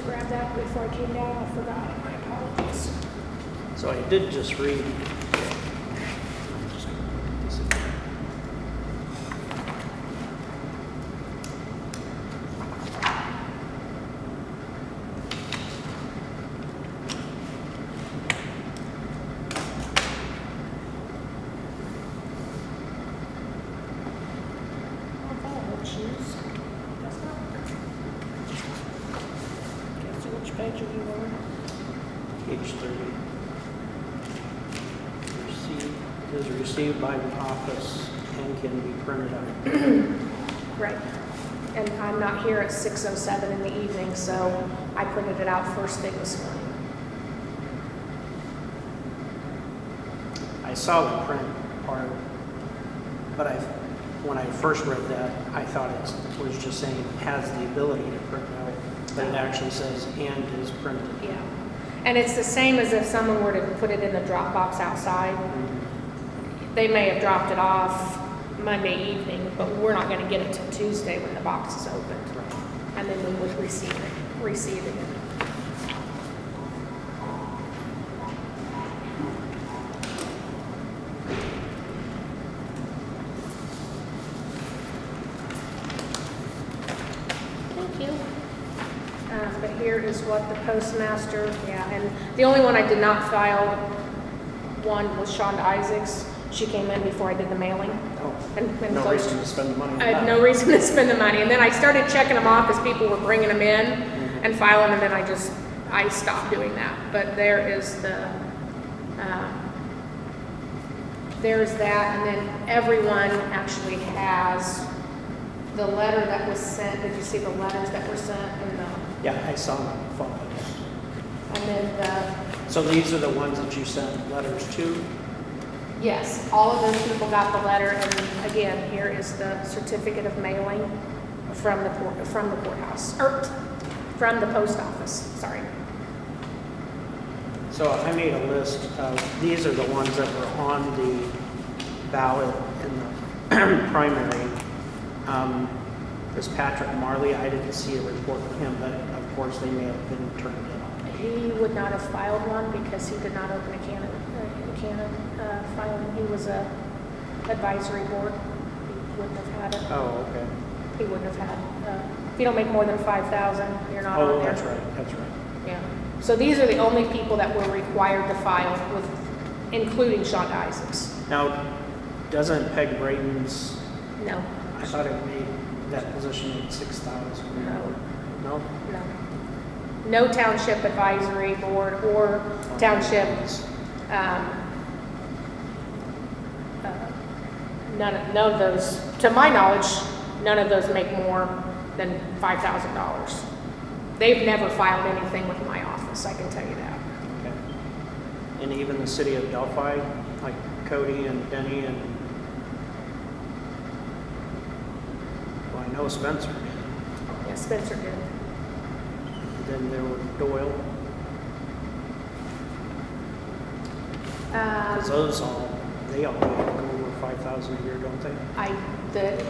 grab that before I came down. I forgot. My apologies. So I did just read. Page are you on? Page 30. Is received by the office and can be printed out. Right. And I'm not here at 6:07 in the evening, so I printed it out first thing this morning. I saw the print part, but when I first read that, I thought it was just saying has the ability to print out, but it actually says and is printed. Yeah. And it's the same as if someone were to put it in the drop box outside. They may have dropped it off Monday evening, but we're not going to get it till Tuesday when the box is opened. And then we would receive it. Thank you. But here is what the postmaster, and the only one I did not file one was Shonda Isaacs. She came in before I did the mailing. Oh, and no closed. reason to spend the money on I had that. no reason to spend the money. And then I started checking them off as people were bringing them in and filing them, and I stopped doing that. But there is there's that, and then everyone actually has the letter that was sent. Did you see the letters that were sent? Yeah, I saw them on the phone. And then So these are the ones that you sent letters to? yes, all of those people got the letter, and again, here is the certificate of mailing from the courthouse, or from the post office, sorry. So I made a list of, these are the ones that were on the ballot in the primary. This Patrick Marley, I didn't see a report from him, but of course they may have been turned in. He would not have filed one because he did not open a canon filing. He was a advisory board. He wouldn't have had it. Oh, okay. He wouldn't have had, if you don't make more than 5,000, you're not on Oh, there. that's right. Yeah. So these are the only people that were required to file with, including Shonda Isaacs. Now, doesn't Peg Braden's, No, I thought it made, that position made 6,000. no, No? no. No township advisory board or township, none of those, to my knowledge, none of those make more than $5,000. They've never filed anything with my office, I can tell you that. Okay. And even the city of Delphi, like Cody and Denny and, well, I know Spencer did. Yeah, Spencer did. Then there were Doyle. Because those they all go over 5,000 a year, don't they?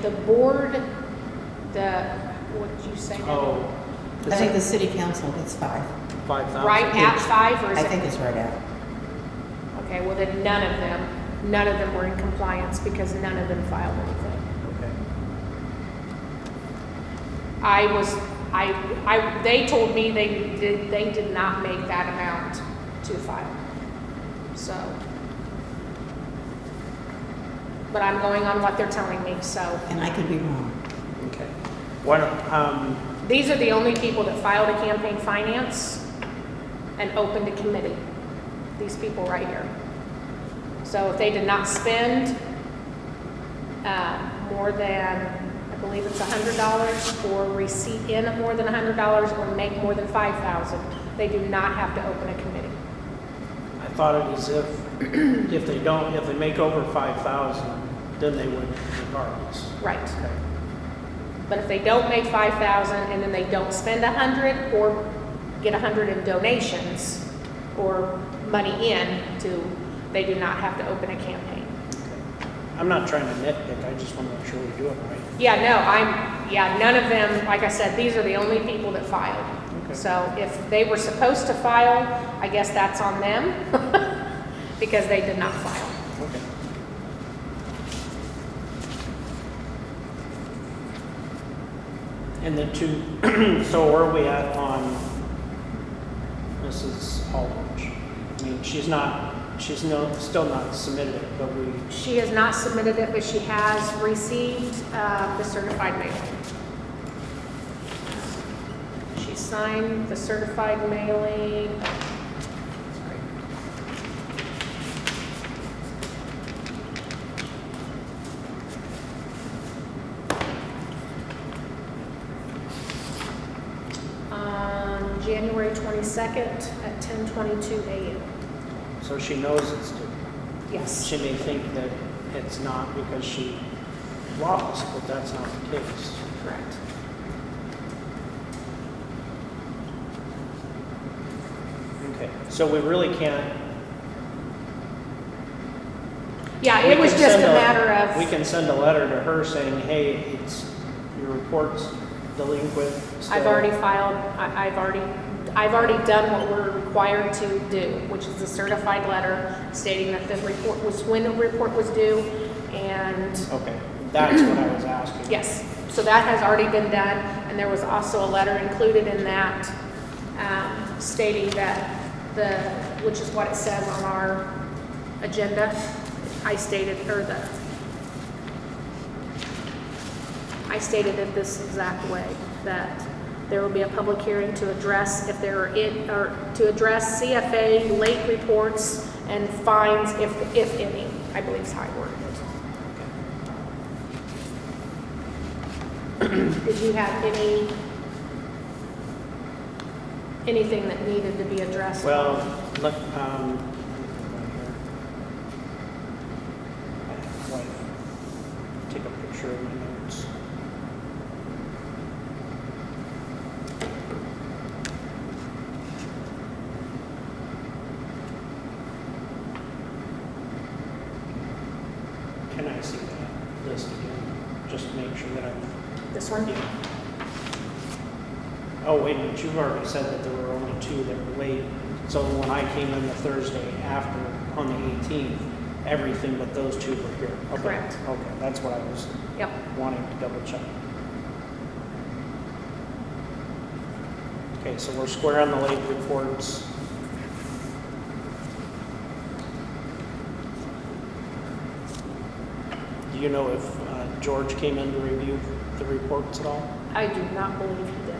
The board, what did you say? Oh, I think the city council gets 5. 5,000. Right at 5, or is I it? think it's right at. Okay, well then none of them were in compliance because none of them filed anything. Okay. They told me they did not make that amount to file. So, but I'm going on what they're telling me, so. And I could be wrong. Okay. What, These are the only people that filed a campaign finance and opened a committee. These people right here. So if they did not spend more than, I believe it's $100, or receipt in more than $100, or make more than $5,000, they do not have to open a committee. I thought it was if they make over 5,000, then they would regardless. Right. Okay. But if they don't make 5,000 and then they don't spend 100 or get 100 in donations or money in they do not have to open a campaign. Okay. I'm not trying to nitpick, I just want to make sure we do it right. Yeah, no, none of them, like I said, these are the only people that filed. Okay. So if they were supposed to file, I guess that's on them, because they did not file. Okay. And the two, so where are we at on Mrs. Aldrich? I mean, still not submitted it, but She has not submitted it, but she has received the certified mailing. She signed the certified mailing. Sorry. On January 22nd at 10:22 a.m. so she knows it's due. Yes. She may think that it's not because she lost, but that's not the case. Correct. Okay, so we really can't. Yeah, we it was can just a send matter of. We can send a letter to her saying, hey, your report's delinquent. still. I've already filed, I've already done what we're required to do, which is a certified letter stating that the report was, when the report was due, and Okay, that's what I was asking. yes, so that has already been done, and there was also a letter included in that stating that which is what it says on our agenda. I stated it this exact way, that there will be a public hearing to address if there are to address CFA late reports and fines if any, I believe is how I worded it. Did you have anything that needed to be addressed? Well, look, take a picture of my notes. Can I see that list again? Just to make sure that I'm. This one? Yeah. Oh, wait a minute, you've already said that there were only two that were late. So when I came in the Thursday after, on the 18th, everything but those two were here. Okay. Correct. Okay, that's what I was Yep. wanting to double check. Okay, so we're square on the late reports. Do you know if George came in to review the reports at all? I do not believe he did.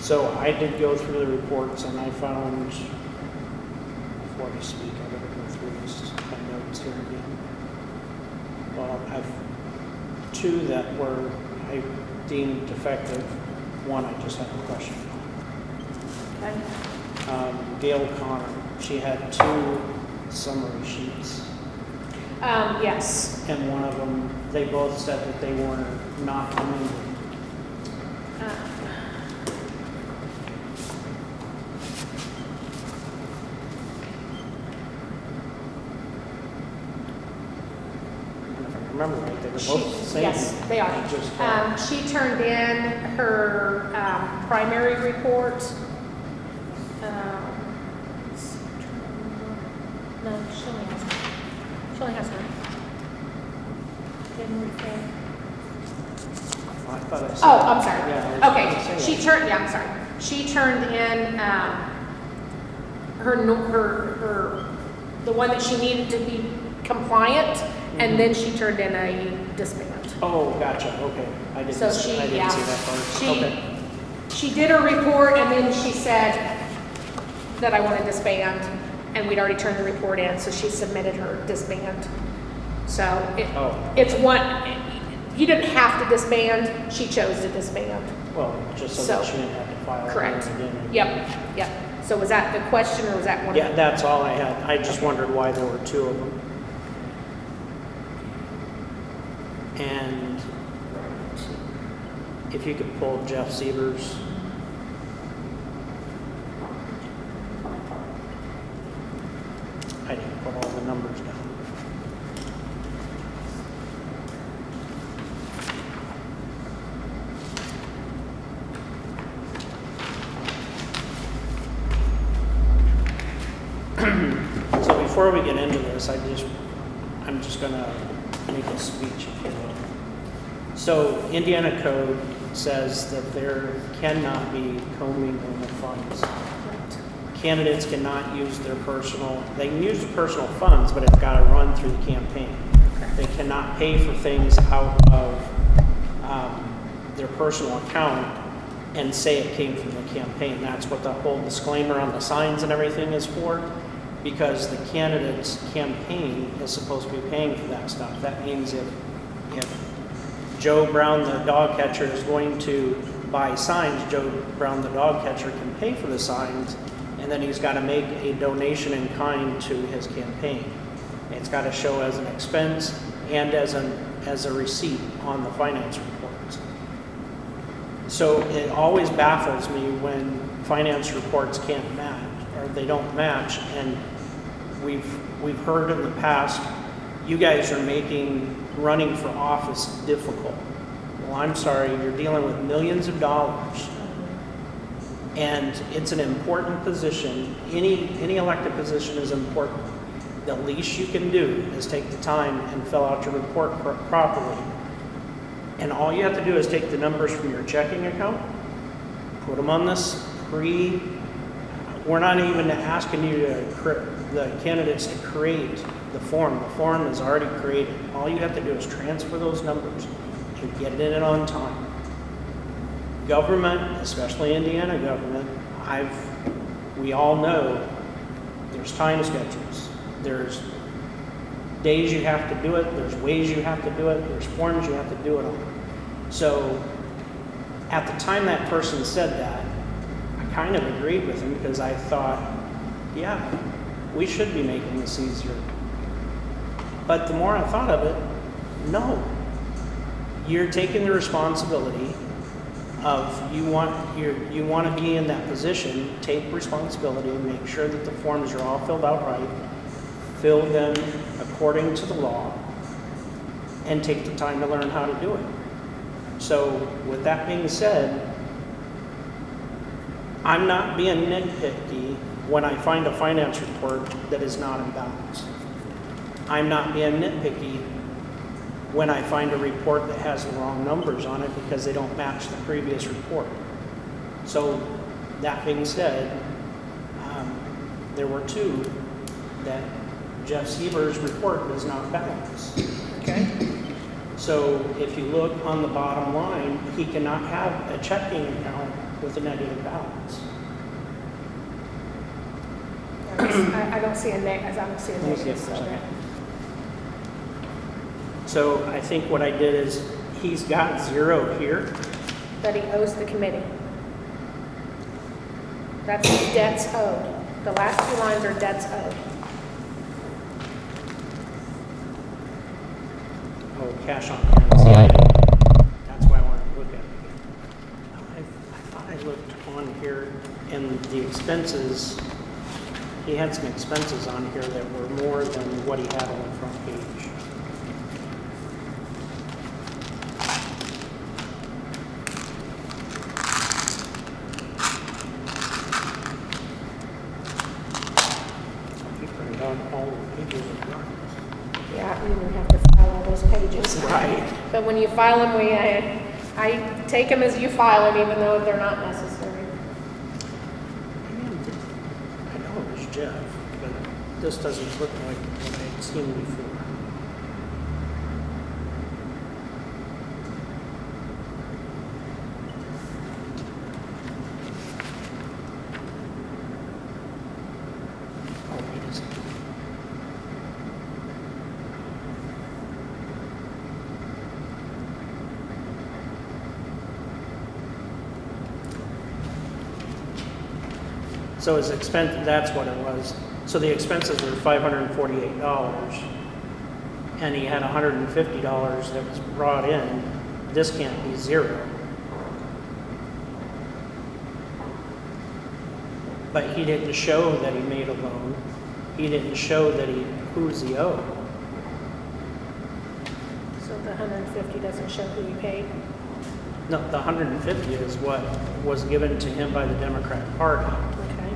So I did go through the reports and I found, before I speak, I gotta go through my notes here again. Well, I've two that were I deemed defective. One I just had a question Okay. on. Gail Connor, she had two summary sheets. Yes. And one of them, they both said that they were not amended. If I remember right, they were both the same. Yes, they are. Just, She turned in her primary report. No, she only has one. She only has one. January 4th. I thought I said. Oh, I'm sorry. Yeah, I was Okay, gonna say she that. turned, yeah, I'm sorry. She turned in the one that she needed to be compliant, and then she turned in a disband. Oh, gotcha, okay. I didn't, So see- she, I didn't yeah, see that part. Okay. she did her report, and then she said that I want to disband, and we'd already turned the report in, so she submitted her disband. So Oh. it's one, you didn't have to disband, she chose to disband. Well, just so So, that she didn't have to file. Correct. again. Yep, yep. So was that the question, or was that one? Yeah, that's all I had. I just wondered why there were two of them. And if you could pull Jeff Sievers. I didn't put all the numbers down. So before we get into this, I'm just gonna make a speech, if you will. So Indiana code says that there cannot be commingling of funds. Candidates cannot use their personal, they can use their personal funds, but it's gotta run through the campaign. They cannot pay for things out of their personal account and say it came from the campaign. That's what the whole disclaimer on the signs and everything is for, because the candidate's campaign is supposed to be paying for that stuff. That means if Joe Brown, the dog catcher, is going to buy signs, Joe Brown, the dog catcher, can pay for the signs, and then he's got to make a donation in kind to his campaign. It's got to show as an expense and as a receipt on the finance reports. So it always baffles me when finance reports can't match, or they don't match, and we've heard in the past, you guys are making running for office difficult. Well, I'm sorry, you're dealing with millions of dollars. And it's an important position. Any elected position is important. The least you can do is take the time and fill out your report properly. And all you have to do is take the numbers from your checking account, put them on this we're not even asking you the candidates to create the form. The form is already created. All you have to do is transfer those numbers and get it in on time. Government, especially Indiana government, we all know there's time schedules. There's days you have to do it, there's ways you have to do it, there's forms you have to do it on. So at the time that person said that, I kind of agreed with him because I thought, yeah, we should be making this easier. But the more I thought of it, no. You're taking the responsibility of you want to be in that position, take responsibility, make sure that the forms are all filled out right, fill them according to the law, and take the time to learn how to do it. So with that being said, I'm not being nitpicky when I find a finance report that is not in balance. I'm not being nitpicky when I find a report that has the wrong numbers on it because they don't match the previous report. So that being said, there were two that Jeff Sieber's report does not balance. Okay? So if you look on the bottom line, he cannot have a checking account with a negative balance. I don't see a negative. So I think what I did is he's got zero here. That he owes the committee. That's debts owed. The last two lines are debts owed. Oh, cash on hand. That's why I wanted to look at it again. I thought I looked on here and the expenses, he had some expenses on here that were more than what he had on the front page. He printed out all the pages of documents. Yeah, we would have to file all those pages. Right. But when you file them, I take them as you file them, even though they're not necessary. I know it was Jeff, but this doesn't look like what I'd seen before. Oh, wait a second. So his expense, that's what it was. So the expenses were $548, and he had $150 that was brought in. This can't be zero. But he didn't show that he made a loan. He didn't show that who's he owed. So the 150 doesn't show who you paid? No, the 150 is what was given to him by the Democrat Party. Okay.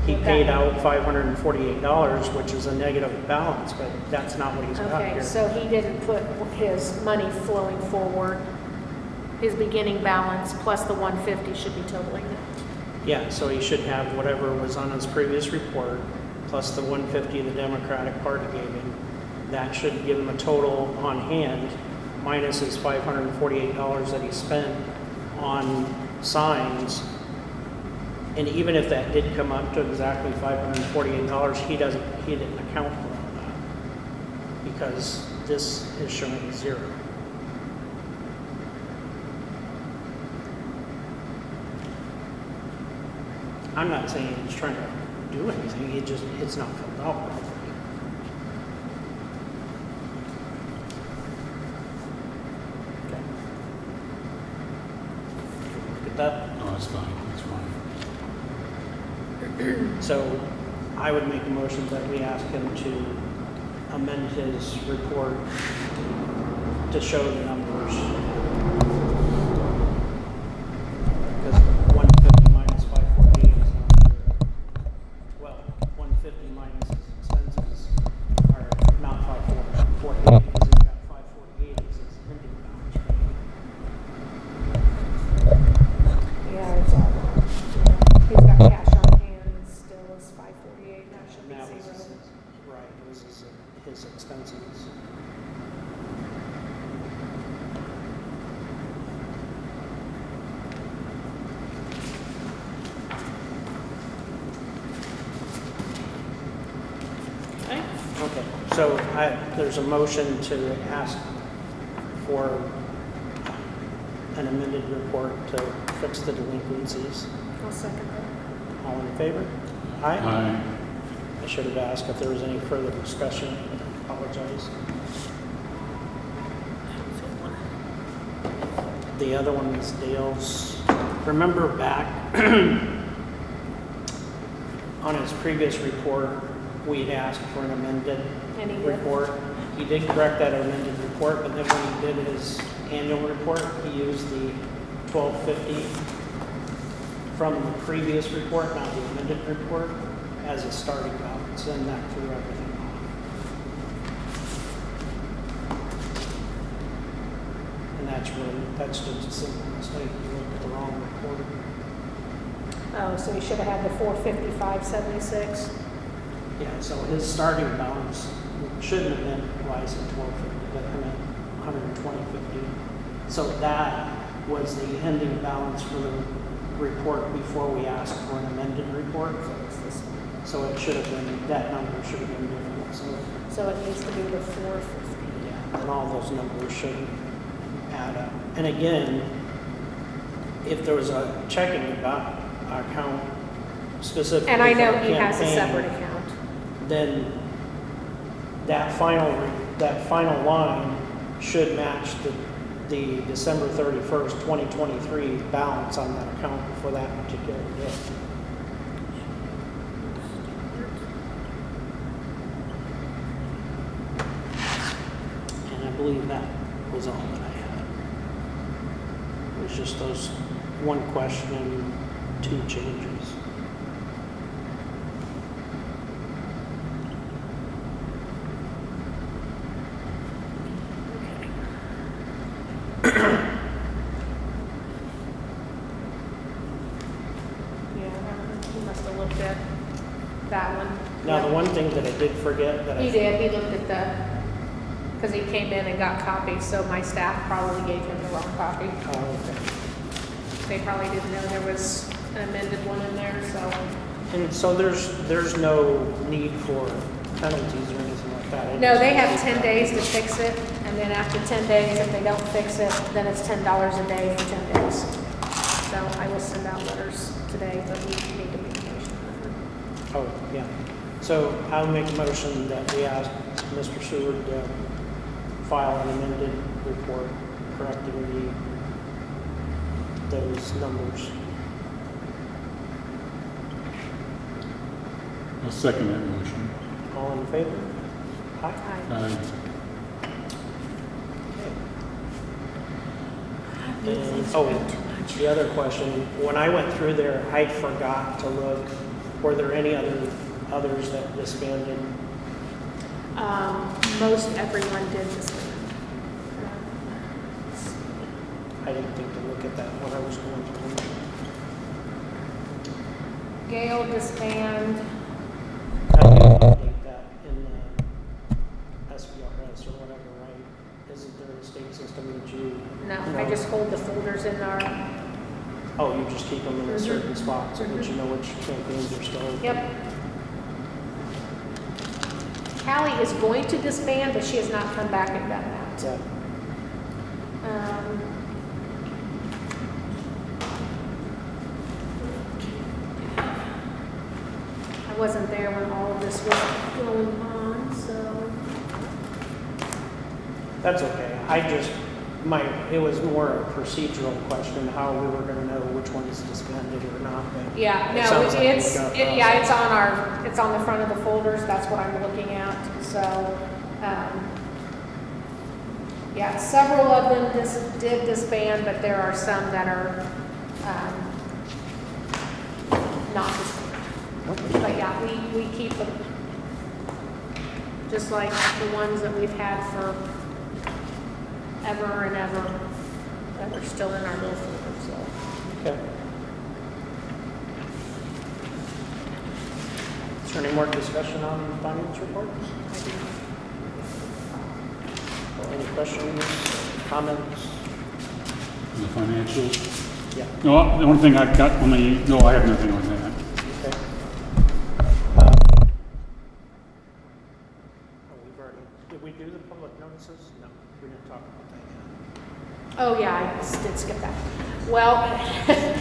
He With paid that- out $548, which is a negative balance, but that's not what he's got Okay, here. so he didn't put his money flowing forward. His beginning balance plus the 150 should be totaling it. Yeah, so he should have whatever was on his previous report, plus the 150 the Democratic Party gave him. That should give him a total on hand, minus his $548 that he spent on signs. And even if that did come up to exactly $548, he didn't account for all that. Because this is showing zero. I'm not saying he's trying to do anything, it's not filled out properly. Okay. Look at that. No, that's fine, that's fine. So I would make a motion that we ask him to amend his report to show the numbers. Because 150 minus 548 is not zero. Well, 150 minus his expenses are not 548 because he's got 548 as his ending balance. Yeah, it's all, he's got cash on hand, still is 548, that should That be was zero. right, it was his expenses. Okay. Okay, so there's a motion to ask for an amended report to fix the delinquencies. I'll second that. All in favor? Aye? Aye. I should have asked if there was any further discussion. I apologize. The other one is Dale's. Remember back on his previous report, we had asked for an amended And he did. report. He did correct that amended report, but then when he did his annual report, he used the 1250 from the previous report, not the amended report, as a starting balance, and that threw everything off. And that's just a simple mistake. You looked at the wrong report. Oh, so he should have had the 455.76. Yeah, so his starting balance shouldn't have been wise at 1250, but I meant 120.50. So that was the ending balance for the report before we asked for an amended report. So it should have been, that number should have been different. So it needs to be the 450. Yeah, then all those numbers should add up. And again, if there was a checking account specifically And I for know the he has a campaign, separate account. then that final line should match the December 31st, 2023 balance on that account for that particular day. And I believe that was all that I had. It was just those one question and two changes. Yeah, he must have looked at that one. Now, the one thing that I did forget that He did, he looked at the, because he came in and got copies, so my staff probably gave him the wrong copy. Oh, okay. They probably didn't know there was an amended one in there, so. And so there's no need for penalties or anything like that? It No, just- they have 10 days to fix it, and then after 10 days, if they don't fix it, then it's $10 a day for 10 days. So I will send out letters today, but we need to be patient with Oh, yeah. So I'll make a motion that we ask Mr. Seward to file an amended report correcting those numbers. I'll second that motion. All in favor? Aye. Aye. Aye. And, oh, the other question, when I went through there, I forgot to look Were there any others that disbanded? Most everyone did this one. I didn't think to look at that when I was going through. Gale disband. I didn't update that in the SVRS or whatever, right? Isn't there a state system that you? No, I just hold the folders in our, Oh, you just keep them in a certain spot so that you know which campaigns are still open? yep. Callie is going to disband, but she has not come back and done that. Yeah. I wasn't there when all of this was going on, so. That's okay. It was more a procedural question, how we were gonna know which one's disbanded or not, but. Yeah, it no, sounds like we it's, got yeah, it's on the front of the folders, that's what I'm looking at, so, yeah, several of them did disband, but there are some that are, not disbanded. But yeah, we keep them, just like the ones that we've had for ever and ever, that are still in our little folder, so. Okay. Is there any more discussion on finance reports? Or any questions, comments? The financials. Yeah. No, the only thing I've got on no, I have nothing on that. Okay. Did we do the public notices? No, we didn't talk about that yet. Oh, yeah, I did skip that. Well,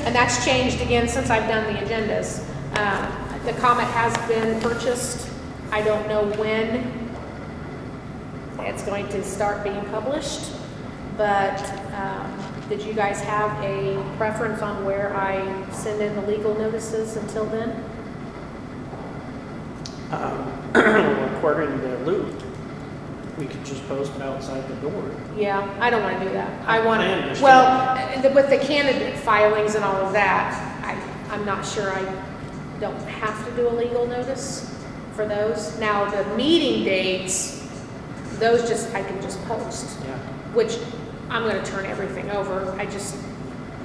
and that's changed again since I've done the agendas. The Comet has been purchased. I don't know when it's going to start being published, but did you guys have a preference on where I send in the legal notices until then? According to Luke, we could just post it outside the door. Yeah, I don't want to do that. I want I to, understand. well, with the candidate filings and all of that, I'm not sure I don't have to do a legal notice for those. Now, the meeting dates, those I can just post, Yeah. which I'm going to turn everything over.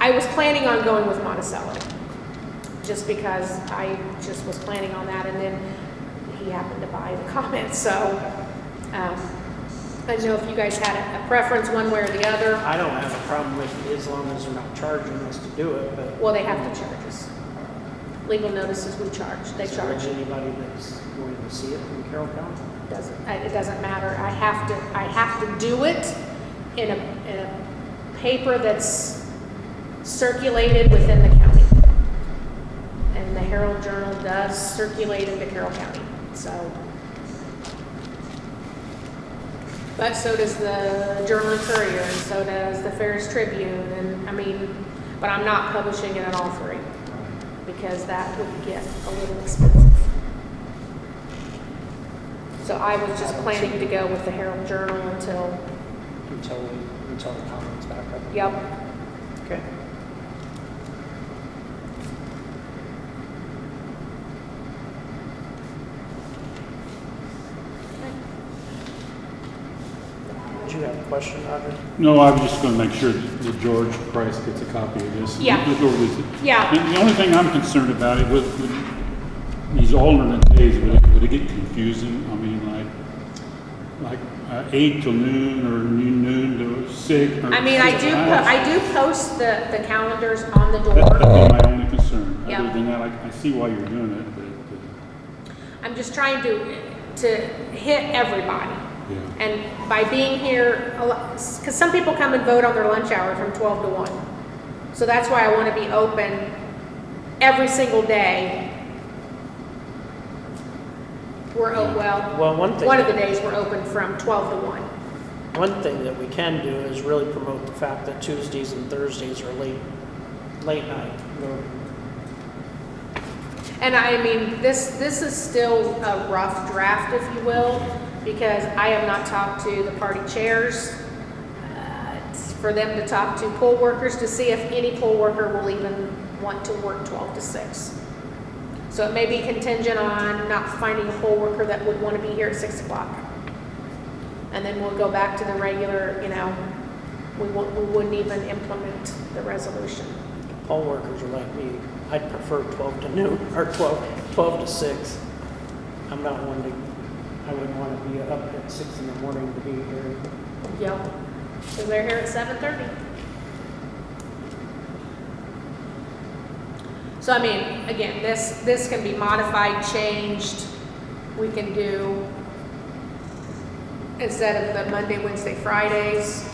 I was planning on going with Monticello, just because I just was planning on that, and then he happened to buy the Comet, so, I don't know if you guys had a preference one way or the other. I don't have a problem with it as long as they're not charging us to do it, but. Well, they have to charge us. Legal notices we charge, they Is there charge. anybody that's going to see it in Carroll County? It doesn't matter. I have to do it in a paper that's circulated within the county. And the Herald Journal does circulate into Carroll County, so. But so does the Journal and Courier, and so does the Ferris Tribune, and but I'm not publishing it in all three, because that would get a little expensive. So I was just planning to go with the Herald Journal until, Until the comments back up. yep. Okay. Did you have a question, Roger? No, I was just going to make sure that George Price gets a copy of this. Yeah. Look over this. Yeah. And the only thing I'm concerned about it with these alternate days, would it get confusing? I mean, like 8 till noon or noon to 6? Or I do post the calendars on the door. That'd be my only concern. Yeah. Other than that, I see why you're doing it, but I'm just trying to hit everybody. yeah. And by being here, because some people come and vote on their lunch hour from 12 to 1. So that's why I want to be open every single day. One thing. One of the days we're open from 12 to 1. One thing that we can do is really promote the fact that Tuesdays and Thursdays are late night. And this is still a rough draft, if you will, because I have not talked to the party chairs, for them to talk to poll workers to see if any poll worker will even want to work 12 to 6. So it may be contingent on not finding a poll worker that would want to be here at 6 o'clock. And then we'll go back to the regular, we wouldn't even implement the resolution. Poll workers are like me. I'd prefer 12 to noon, or 12 to 6. I'm not one to, I wouldn't want to be up at 6 in the morning to be here. Yep. So they're here at 7:30. So I mean, again, this can be modified, changed. We can do, instead of the Monday, Wednesday, Fridays,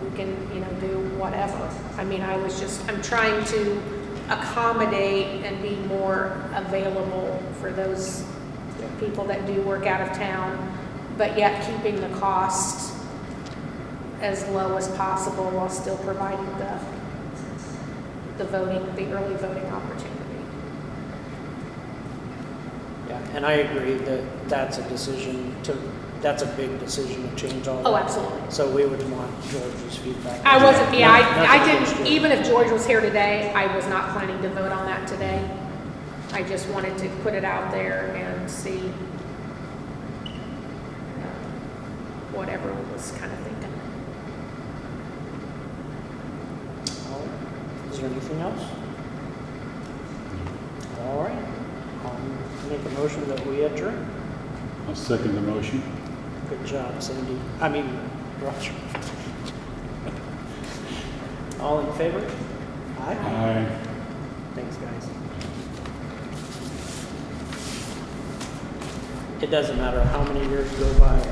we can, do whatever. I mean, I'm trying to accommodate and be more available for those people that do work out of town, but yet keeping the cost as low as possible while still providing the early voting opportunity. Yeah, and I agree that that's a big decision to change all that. Oh, absolutely. So we would want George's feedback. I wasn't, Nothing I against didn't, George. even if George was here today, I was not planning to vote on that today. I just wanted to put it out there and see what everyone was kind of thinking. Is there anything else? All right. I'll make a motion that we adjourn. I'll second the motion. Good job, Cindy. Roger. All in favor? Aye. Aye. Thanks, guys. It doesn't matter how many years go by.